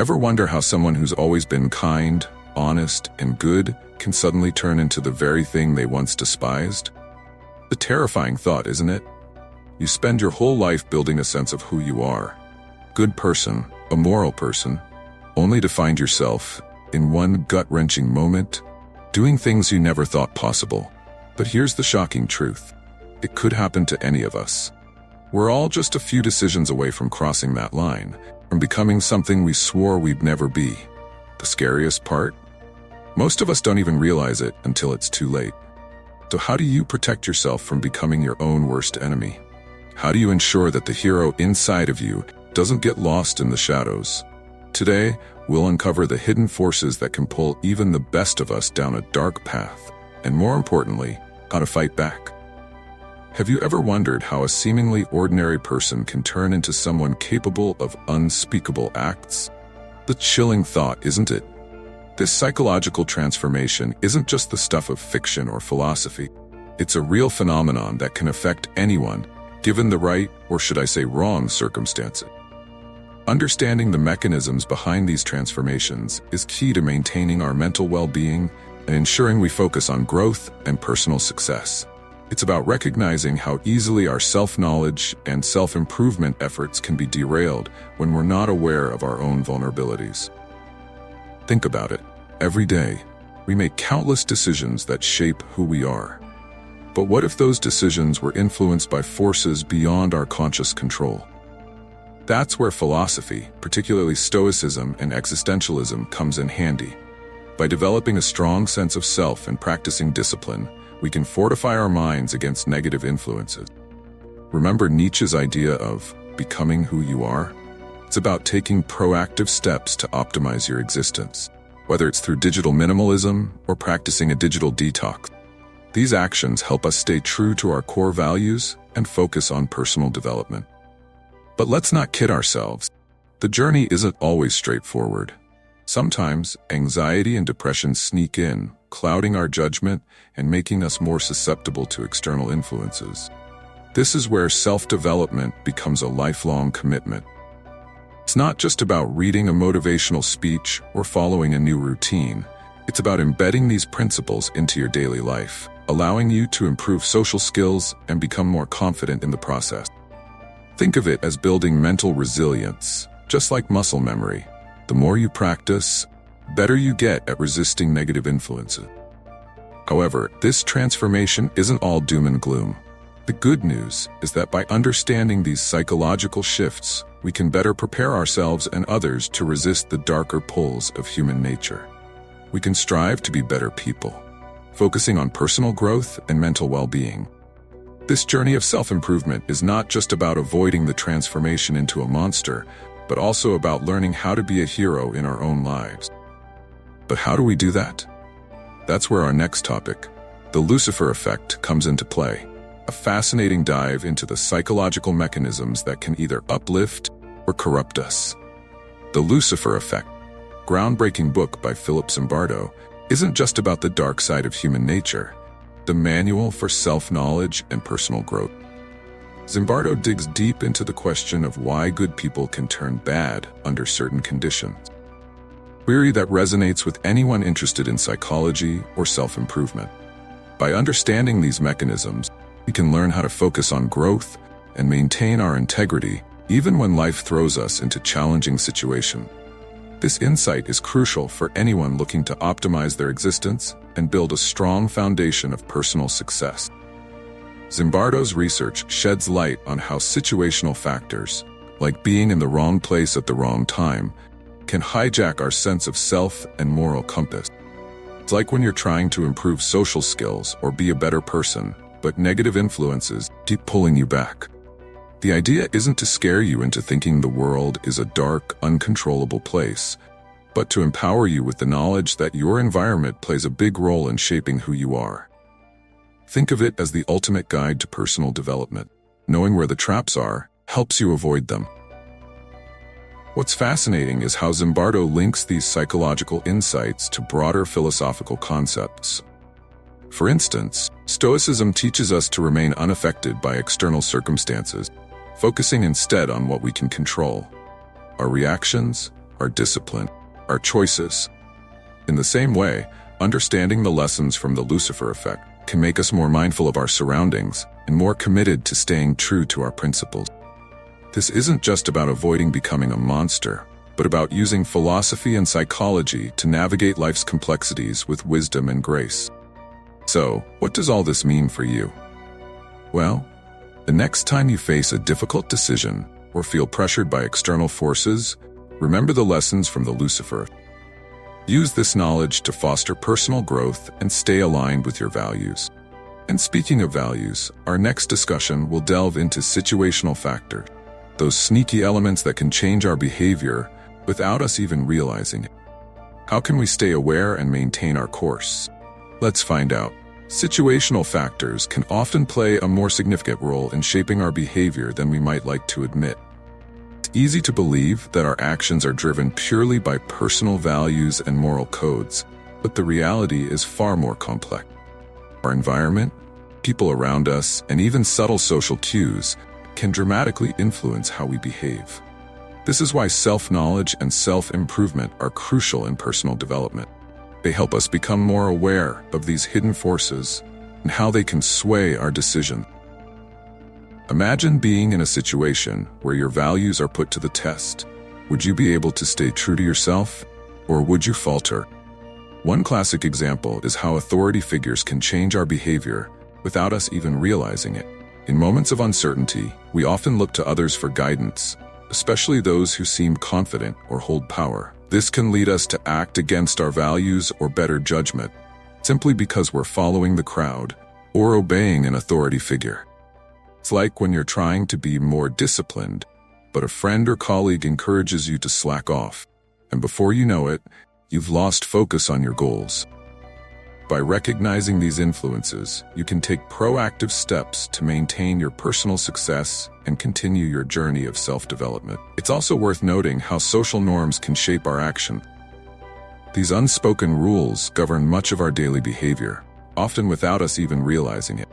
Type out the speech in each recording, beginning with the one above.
Ever wonder how someone who's always been kind, honest, and good can suddenly turn into the very thing they once despised? A terrifying thought, isn't it? You spend your whole life building a sense of who you are. Good person, a moral person, only to find yourself, in one gut-wrenching moment, doing things you never thought possible. But here's the shocking truth. It could happen to any of us. We're all just a few decisions away from crossing that line, from becoming something we swore we'd never be. The scariest part? Most of us don't even realize it until it's too late. So how do you protect yourself from becoming your own worst enemy? How do you ensure that the hero inside of you doesn't get lost in the shadows? Today, we'll uncover the hidden forces that can pull even the best of us down a dark path, and more importantly, how to fight back. Have you ever wondered how a seemingly ordinary person can turn into someone capable of unspeakable acts? The chilling thought, isn't it? This psychological transformation isn't just the stuff of fiction or philosophy. It's a real phenomenon that can affect anyone, given the right, or should I say wrong, circumstances. Understanding the mechanisms behind these transformations is key to maintaining our mental well-being and ensuring we focus on growth and personal success. It's about recognizing how easily our self-knowledge and self-improvement efforts can be derailed when we're not aware of our own vulnerabilities. Think about it. Every day, we make countless decisions that shape who we are. But what if those decisions were influenced by forces beyond our conscious control? That's where philosophy, particularly Stoicism and existentialism, comes in handy. By developing a strong sense of self and practicing discipline, we can fortify our minds against negative influences. Remember Nietzsche's idea of becoming who you are? It's about taking proactive steps to optimize your existence, whether it's through digital minimalism or practicing a digital detox. These actions help us stay true to our core values and focus on personal development. But let's not kid ourselves. The journey isn't always straightforward. Sometimes, anxiety and depression sneak in, clouding our judgment and making us more susceptible to external influences. This is where self-development becomes a lifelong commitment. It's not just about reading a motivational speech or following a new routine. It's about embedding these principles into your daily life, allowing you to improve social skills and become more confident in the process. Think of it as building mental resilience, just like muscle memory. The more you practice, the better you get at resisting negative influences. However, this transformation isn't all doom and gloom. The good news is that by understanding these psychological shifts, we can better prepare ourselves and others to resist the darker pulls of human nature. We can strive to be better people, focusing on personal growth and mental well-being. This journey of self-improvement is not just about avoiding the transformation into a monster, but also about learning how to be a hero in our own lives. But how do we do that? That's where our next topic, the Lucifer effect, comes into play. A fascinating dive into the psychological mechanisms that can either uplift or corrupt us. The Lucifer Effect, groundbreaking book by Philip Zimbardo, isn't just about the dark side of human nature, the manual for self-knowledge and personal growth. Zimbardo digs deep into the question of why good people can turn bad under certain conditions. A query that resonates with anyone interested in psychology or self-improvement. By understanding these mechanisms, we can learn how to focus on growth and maintain our integrity even when life throws us into challenging situations. This insight is crucial for anyone looking to optimize their existence and build a strong foundation of personal success. Zimbardo's research sheds light on how situational factors, like being in the wrong place at the wrong time, can hijack our sense of self and moral compass. It's like when you're trying to improve social skills or be a better person, but negative influences keep pulling you back. The idea isn't to scare you into thinking the world is a dark, uncontrollable place, but to empower you with the knowledge that your environment plays a big role in shaping who you are. Think of it as the ultimate guide to personal development. Knowing where the traps are helps you avoid them. What's fascinating is how Zimbardo links these psychological insights to broader philosophical concepts. For instance, Stoicism teaches us to remain unaffected by external circumstances, focusing instead on what we can control: our reactions, our discipline, our choices. In the same way, understanding the lessons from the Lucifer effect can make us more mindful of our surroundings and more committed to staying true to our principles. This isn't just about avoiding becoming a monster, but about using philosophy and psychology to navigate life's complexities with wisdom and grace. So, what does all this mean for you? Well, the next time you face a difficult decision or feel pressured by external forces, remember the lessons from the Lucifer. Use this knowledge to foster personal growth and stay aligned with your values. And speaking of values, our next discussion will delve into situational factors, those sneaky elements that can change our behavior without us even realizing it. How can we stay aware and maintain our course? Let's find out. Situational factors can often play a more significant role in shaping our behavior than we might like to admit. It's easy to believe that our actions are driven purely by personal values and moral codes, but the reality is far more complex. Our environment, people around us, and even subtle social cues can dramatically influence how we behave. This is why self-knowledge and self-improvement are crucial in personal development. They help us become more aware of these hidden forces and how they can sway our decisions. Imagine being in a situation where your values are put to the test. Would you be able to stay true to yourself, or would you falter? One classic example is how authority figures can change our behavior without us even realizing it. In moments of uncertainty, we often look to others for guidance, especially those who seem confident or hold power. This can lead us to act against our values or better judgment, simply because we're following the crowd or obeying an authority figure. It's like when you're trying to be more disciplined, but a friend or colleague encourages you to slack off, and before you know it, you've lost focus on your goals. By recognizing these influences, you can take proactive steps to maintain your personal success and continue your journey of self-development. It's also worth noting how social norms can shape our action. These unspoken rules govern much of our daily behavior, often without us even realizing it.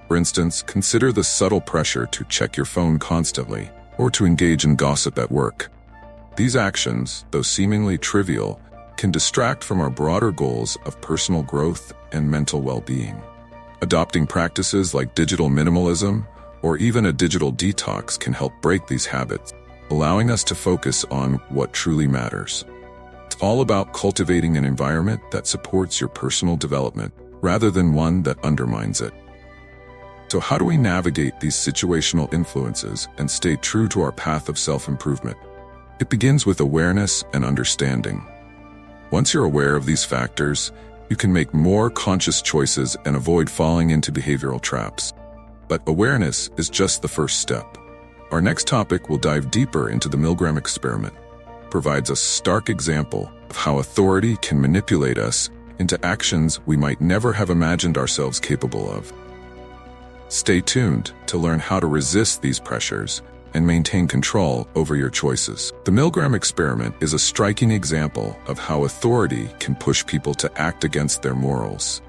For instance, consider the subtle pressure to check your phone constantly or to engage in gossip at work. These actions, though seemingly trivial, can distract from our broader goals of personal growth and mental well-being. Adopting practices like digital minimalism or even a digital detox can help break these habits, allowing us to focus on what truly matters. It's all about cultivating an environment that supports your personal development rather than one that undermines it. So how do we navigate these situational influences and stay true to our path of self-improvement? It begins with awareness and understanding. Once you're aware of these factors, you can make more conscious choices and avoid falling into behavioral traps. But awareness is just the first step. Our next topic will dive deeper into the Milgram experiment. It provides a stark example of how authority can manipulate us into actions we might never have imagined ourselves capable of. Stay tuned to learn how to resist these pressures and maintain control over your choices. The Milgram experiment is a striking example of how authority can push people to act against their morals.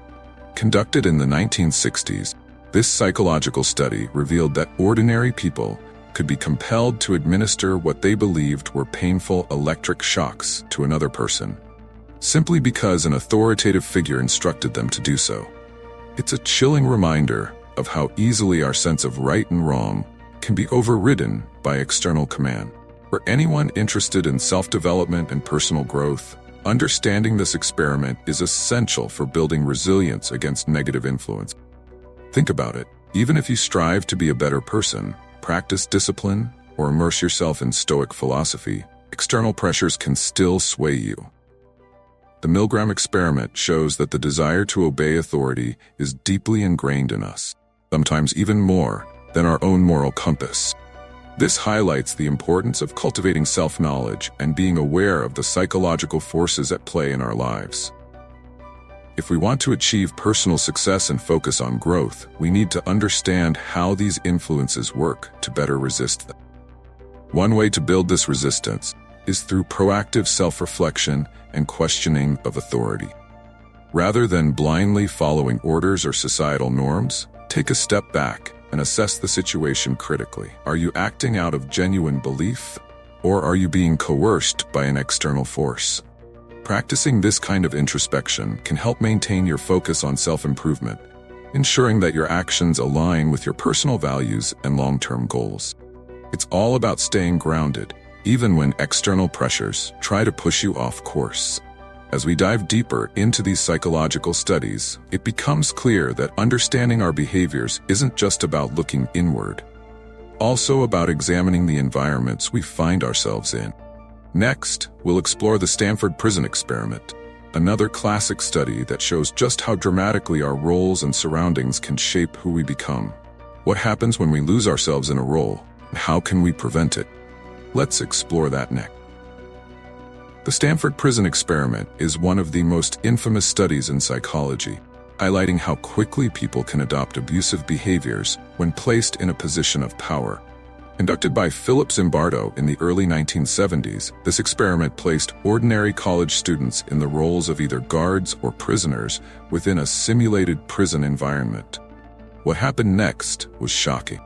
Conducted in the 1960s, this psychological study revealed that ordinary people could be compelled to administer what they believed were painful electric shocks to another person, simply because an authoritative figure instructed them to do so. It's a chilling reminder of how easily our sense of right and wrong can be overridden by external command. For anyone interested in self-development and personal growth, understanding this experiment is essential for building resilience against negative influence. Think about it. Even if you strive to be a better person, practice discipline, or immerse yourself in Stoic philosophy, external pressures can still sway you. The Milgram experiment shows that the desire to obey authority is deeply ingrained in us, sometimes even more than our own moral compass. This highlights the importance of cultivating self-knowledge and being aware of the psychological forces at play in our lives. If we want to achieve personal success and focus on growth, we need to understand how these influences work to better resist them. One way to build this resistance is through proactive self-reflection and questioning of authority. Rather than blindly following orders or societal norms, take a step back and assess the situation critically. Are you acting out of genuine belief, Or are you being coerced by an external force? Practicing this kind of introspection can help maintain your focus on self-improvement, ensuring that your actions align with your personal values and long-term goals. It's all about staying grounded, even when external pressures try to push you off course. As we dive deeper into these psychological studies, it becomes clear that understanding our behaviors isn't just about looking inward, also about examining the environments we find ourselves in. Next, we'll explore the Stanford Prison Experiment, another classic study that shows just how dramatically our roles and surroundings can shape who we become. What happens when we lose ourselves in a role, and how can we prevent it? Let's explore that next. The Stanford Prison Experiment is one of the most infamous studies in psychology, highlighting how quickly people can adopt abusive behaviors when placed in a position of power. Conducted by Philip Zimbardo in the early 1970s, this experiment placed ordinary college students in the roles of either guards or prisoners within a simulated prison environment. What happened next was shocking.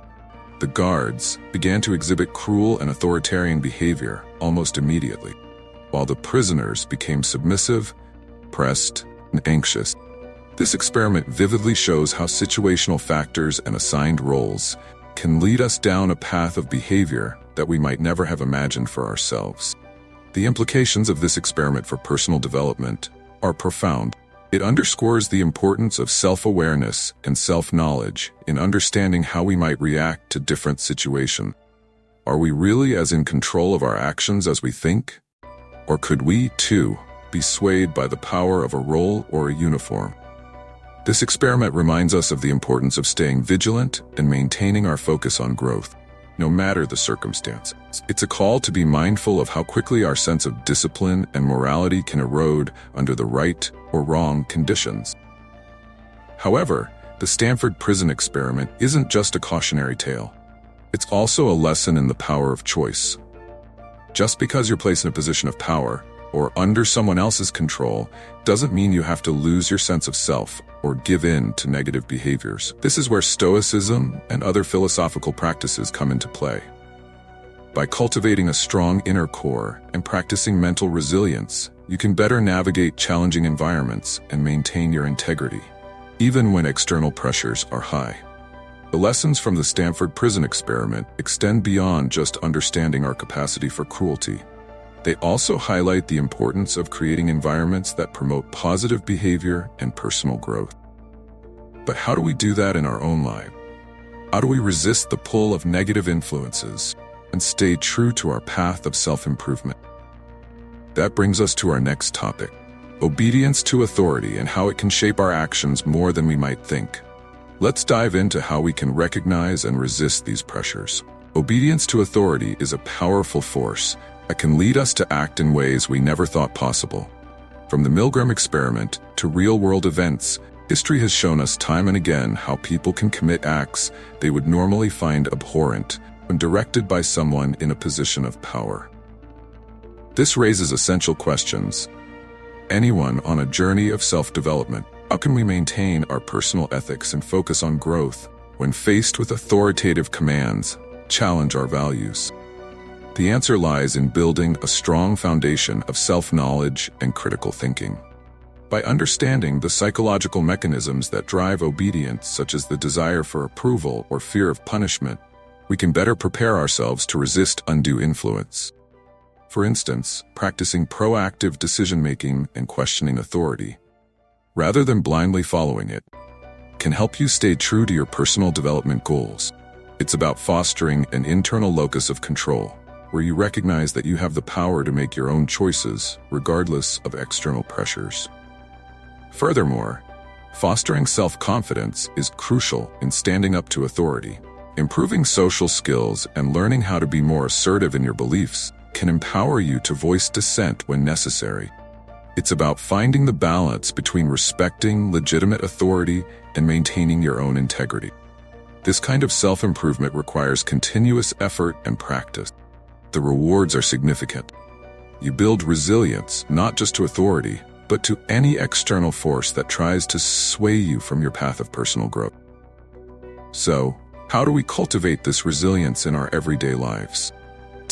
The guards began to exhibit cruel and authoritarian behavior almost immediately, while the prisoners became submissive, pressed, and anxious. This experiment vividly shows how situational factors and assigned roles can lead us down a path of behavior that we might never have imagined for ourselves. The implications of this experiment for personal development are profound. It underscores the importance of self-awareness and self-knowledge in understanding how we might react to different situations. Are we really as in control of our actions as we think? Or could we, too, be swayed by the power of a role or a uniform? This experiment reminds us of the importance of staying vigilant and maintaining our focus on growth, no matter the circumstance. It's a call to be mindful of how quickly our sense of discipline and morality can erode under the right or wrong conditions. However, the Stanford Prison Experiment isn't just a cautionary tale. It's also a lesson in the power of choice. Just because you're placed in a position of power or under someone else's control doesn't mean you have to lose your sense of self or give in to negative behaviors. This is where Stoicism and other philosophical practices come into play. By cultivating a strong inner core and practicing mental resilience, you can better navigate challenging environments and maintain your integrity, even when external pressures are high. The lessons from the Stanford Prison Experiment extend beyond just understanding our capacity for cruelty. They also highlight the importance of creating environments that promote positive behavior and personal growth. But how do we do that in our own life? How do we resist the pull of negative influences and stay true to our path of self-improvement? That brings us to our next topic, obedience to authority and how it can shape our actions more than we might think. Let's dive into how we can recognize and resist these pressures. Obedience to authority is a powerful force that can lead us to act in ways we never thought possible. From the Milgram experiment to real-world events, history has shown us time and again how people can commit acts they would normally find abhorrent when directed by someone in a position of power. This raises essential questions. Anyone on a journey of self-development, how can we maintain our personal ethics and focus on growth when faced with authoritative commands challenge our values? The answer lies in building a strong foundation of self-knowledge and critical thinking. By understanding the psychological mechanisms that drive obedience, such as the desire for approval or fear of punishment, we can better prepare ourselves to resist undue influence. For instance, practicing proactive decision-making and questioning authority, rather than blindly following it, can help you stay true to your personal development goals. It's about fostering an internal locus of control, where you recognize that you have the power to make your own choices, regardless of external pressures. Furthermore, fostering self-confidence is crucial in standing up to authority. Improving social skills and learning how to be more assertive in your beliefs can empower you to voice dissent when necessary. It's about finding the balance between respecting legitimate authority and maintaining your own integrity. This kind of self-improvement requires continuous effort and practice. The rewards are significant. You build resilience not just to authority, but to any external force that tries to sway you from your path of personal growth. So, how do we cultivate this resilience in our everyday lives?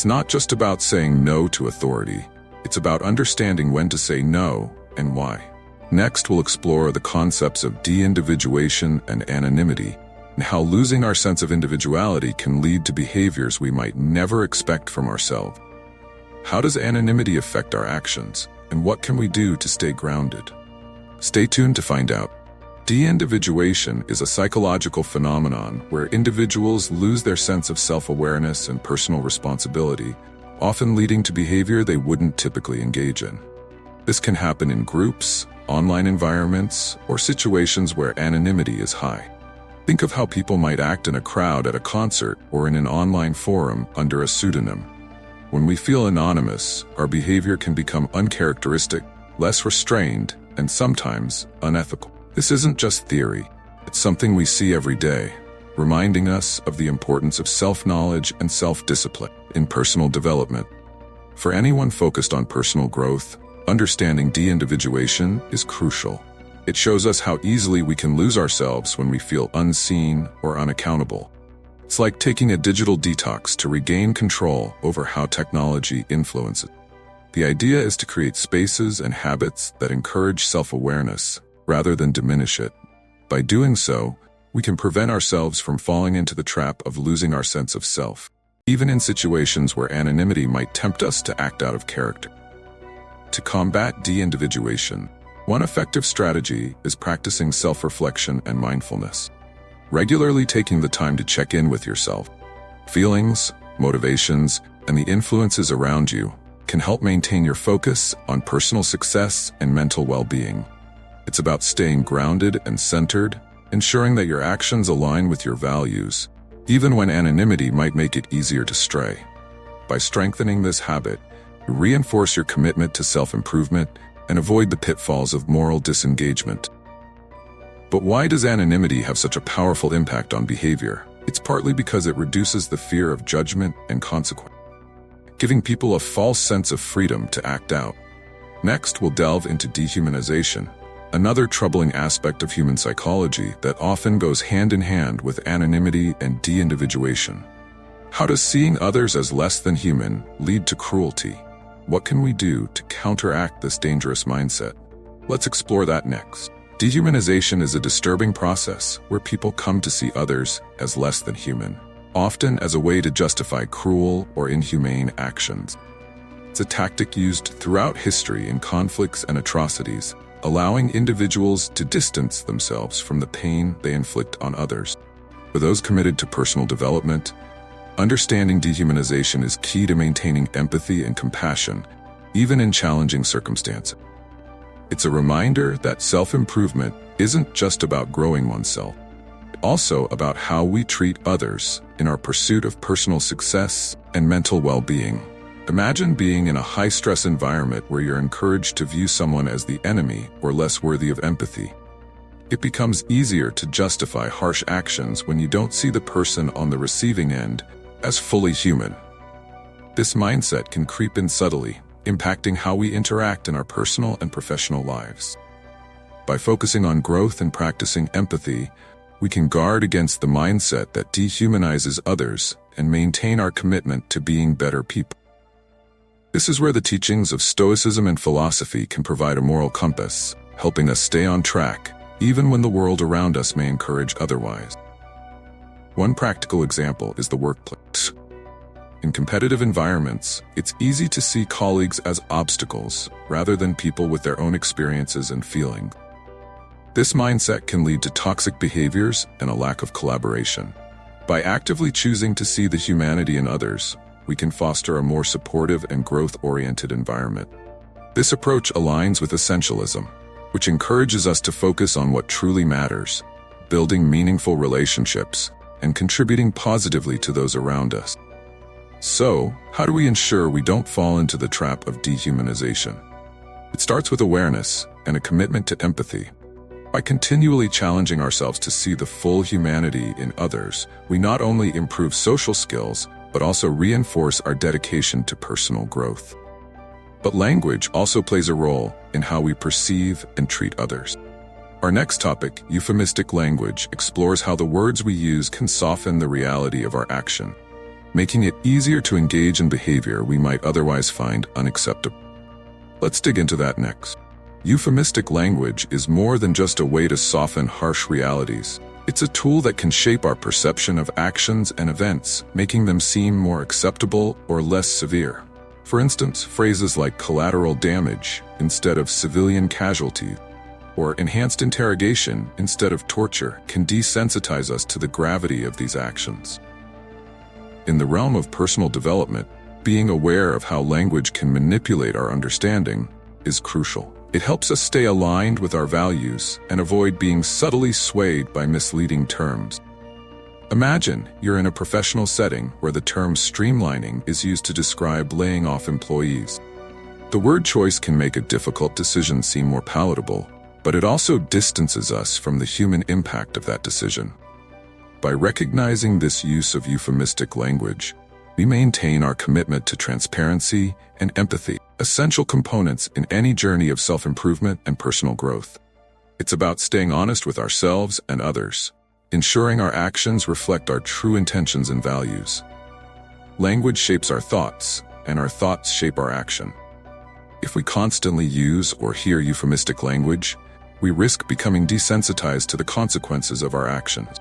It's not just about saying no to authority. It's about understanding when to say no and why. Next, we'll explore the concepts of de-individuation and anonymity, and how losing our sense of individuality can lead to behaviors we might never expect from ourselves. How does anonymity affect our actions, and what can we do to stay grounded? Stay tuned to find out. De-individuation is a psychological phenomenon where individuals lose their sense of self-awareness and personal responsibility, often leading to behavior they wouldn't typically engage in. This can happen in groups, online environments, or situations where anonymity is high. Think of how people might act in a crowd at a concert or in an online forum under a pseudonym. When we feel anonymous, our behavior can become uncharacteristic, less restrained, and sometimes unethical. This isn't just theory. It's something we see every day, reminding us of the importance of self-knowledge and self-discipline in personal development. For anyone focused on personal growth, understanding de-individuation is crucial. It shows us how easily we can lose ourselves when we feel unseen or unaccountable. It's like taking a digital detox to regain control over how technology influences. The idea is to create spaces and habits that encourage self-awareness rather than diminish it. By doing so, we can prevent ourselves from falling into the trap of losing our sense of self, even in situations where anonymity might tempt us to act out of character. To combat de-individuation, one effective strategy is practicing self-reflection and mindfulness. Regularly taking the time to check in with yourself, feelings, motivations, and the influences around you can help maintain your focus on personal success and mental well-being. It's about staying grounded and centered, ensuring that your actions align with your values, even when anonymity might make it easier to stray. By strengthening this habit, you reinforce your commitment to self-improvement and avoid the pitfalls of moral disengagement. But why does anonymity have such a powerful impact on behavior? It's partly because it reduces the fear of judgment and consequence, giving people a false sense of freedom to act out. Next, we'll delve into dehumanization, another troubling aspect of human psychology that often goes hand in hand with anonymity and de-individuation. How does seeing others as less than human lead to cruelty? What can we do to counteract this dangerous mindset? Let's explore that next. Dehumanization is a disturbing process where people come to see others as less than human, often as a way to justify cruel or inhumane actions. It's a tactic used throughout history in conflicts and atrocities, allowing individuals to distance themselves from the pain they inflict on others. For those committed to personal development, understanding dehumanization is key to maintaining empathy and compassion, even in challenging circumstances. It's a reminder that self-improvement isn't just about growing oneself, but also about how we treat others in our pursuit of personal success and mental well-being. Imagine being in a high-stress environment where you're encouraged to view someone as the enemy or less worthy of empathy. It becomes easier to justify harsh actions when you don't see the person on the receiving end as fully human. This mindset can creep in subtly, impacting how we interact in our personal and professional lives. By focusing on growth and practicing empathy, we can guard against the mindset that dehumanizes others and maintain our commitment to being better people. This is where the teachings of Stoicism and philosophy can provide a moral compass, helping us stay on track, even when the world around us may encourage otherwise. One practical example is the workplace. In competitive environments, it's easy to see colleagues as obstacles rather than people with their own experiences and feelings. This mindset can lead to toxic behaviors and a lack of collaboration. By actively choosing to see the humanity in others, we can foster a more supportive and growth-oriented environment. This approach aligns with Essentialism, which encourages us to focus on what truly matters, building meaningful relationships, and contributing positively to those around us. So, how do we ensure we don't fall into the trap of dehumanization? It starts with awareness and a commitment to empathy. By continually challenging ourselves to see the full humanity in others, we not only improve social skills, but also reinforce our dedication to personal growth. But language also plays a role in how we perceive and treat others. Our next topic, euphemistic language, explores how the words we use can soften the reality of our action. making it easier to engage in behavior we might otherwise find unacceptable. Let's dig into that next. Euphemistic language is more than just a way to soften harsh realities. It's a tool that can shape our perception of actions and events, making them seem more acceptable or less severe. For instance, phrases like collateral damage instead of civilian casualty, or enhanced interrogation instead of torture, can desensitize us to the gravity of these actions. In the realm of personal development, being aware of how language can manipulate our understanding is crucial. It helps us stay aligned with our values and avoid being subtly swayed by misleading terms. Imagine you're in a professional setting where the term streamlining is used to describe laying off employees. The word choice can make a difficult decision seem more palatable, but it also distances us from the human impact of that decision. By recognizing this use of euphemistic language, we maintain our commitment to transparency and empathy, essential components in any journey of self-improvement and personal growth. It's about staying honest with ourselves and others, ensuring our actions reflect our true intentions and values. Language shapes our thoughts, and our thoughts shape our action. If we constantly use or hear euphemistic language, we risk becoming desensitized to the consequences of our actions.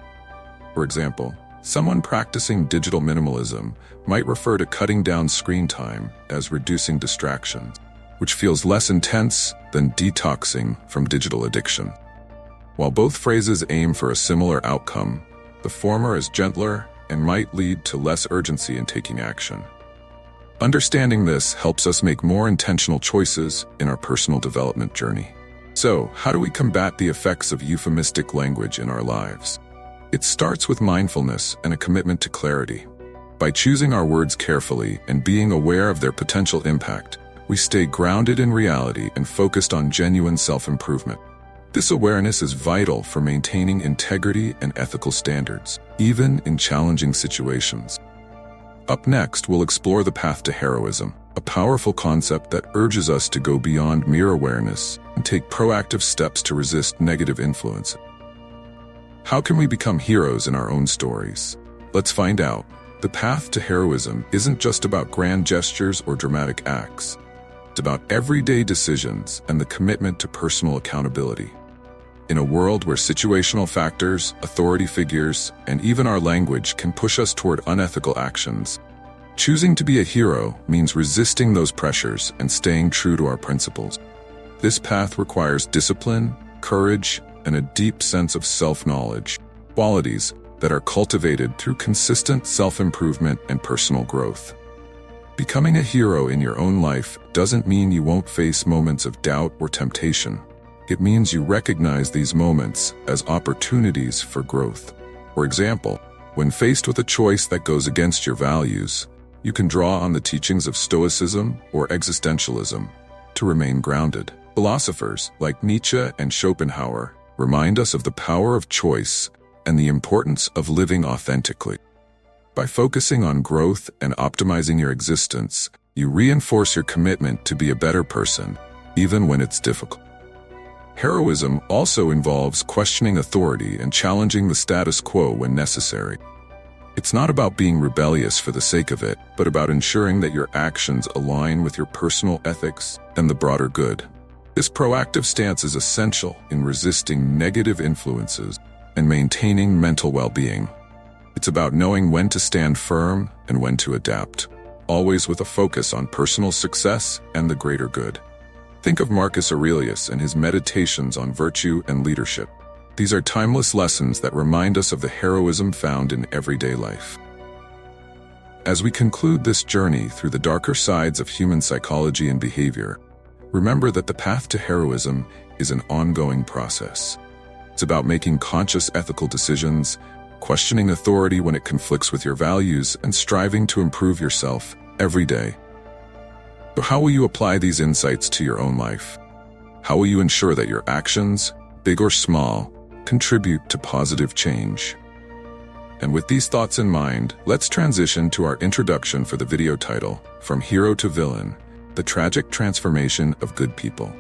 For example, someone practicing digital minimalism might refer to cutting down screen time as reducing distractions, which feels less intense than detoxing from digital addiction. While both phrases aim for a similar outcome, the former is gentler and might lead to less urgency in taking action. Understanding this helps us make more intentional choices in our personal development journey. So, how do we combat the effects of euphemistic language in our lives? It starts with mindfulness and a commitment to clarity. By choosing our words carefully and being aware of their potential impact, we stay grounded in reality and focused on genuine self-improvement. This awareness is vital for maintaining integrity and ethical standards, even in challenging situations. Up next, we'll explore the path to heroism, a powerful concept that urges us to go beyond mere awareness and take proactive steps to resist negative influence. How can we become heroes in our own stories? Let's find out. The path to heroism isn't just about grand gestures or dramatic acts. It's about everyday decisions and the commitment to personal accountability. In a world where situational factors, authority figures, and even our language can push us toward unethical actions, choosing to be a hero means resisting those pressures and staying true to our principles. This path requires discipline, courage, and a deep sense of self-knowledge, qualities that are cultivated through consistent self-improvement and personal growth. Becoming a hero in your own life doesn't mean you won't face moments of doubt or temptation. It means you recognize these moments as opportunities for growth. For example, when faced with a choice that goes against your values, you can draw on the teachings of Stoicism or existentialism to remain grounded. Philosophers like Nietzsche and Schopenhauer remind us of the power of choice and the importance of living authentically. By focusing on growth and optimizing your existence, you reinforce your commitment to be a better person, even when it's difficult. Heroism also involves questioning authority and challenging the status quo when necessary. It's not about being rebellious for the sake of it, but about ensuring that your actions align with your personal ethics and the broader good. This proactive stance is essential in resisting negative influences and maintaining mental well-being. It's about knowing when to stand firm and when to adapt, always with a focus on personal success and the greater good. Think of Marcus Aurelius and his meditations on virtue and leadership. These are timeless lessons that remind us of the heroism found in everyday life. As we conclude this journey through the darker sides of human psychology and behavior, remember that the path to heroism is an ongoing process. It's about making conscious ethical decisions, questioning authority when it conflicts with your values, and striving to improve yourself every day. So how will you apply these insights to your own life? How will you ensure that your actions, big or small, contribute to positive change? And with these thoughts in mind, let's transition to our introduction for the video title, From Hero to Villain: The Tragic Transformation of Good People.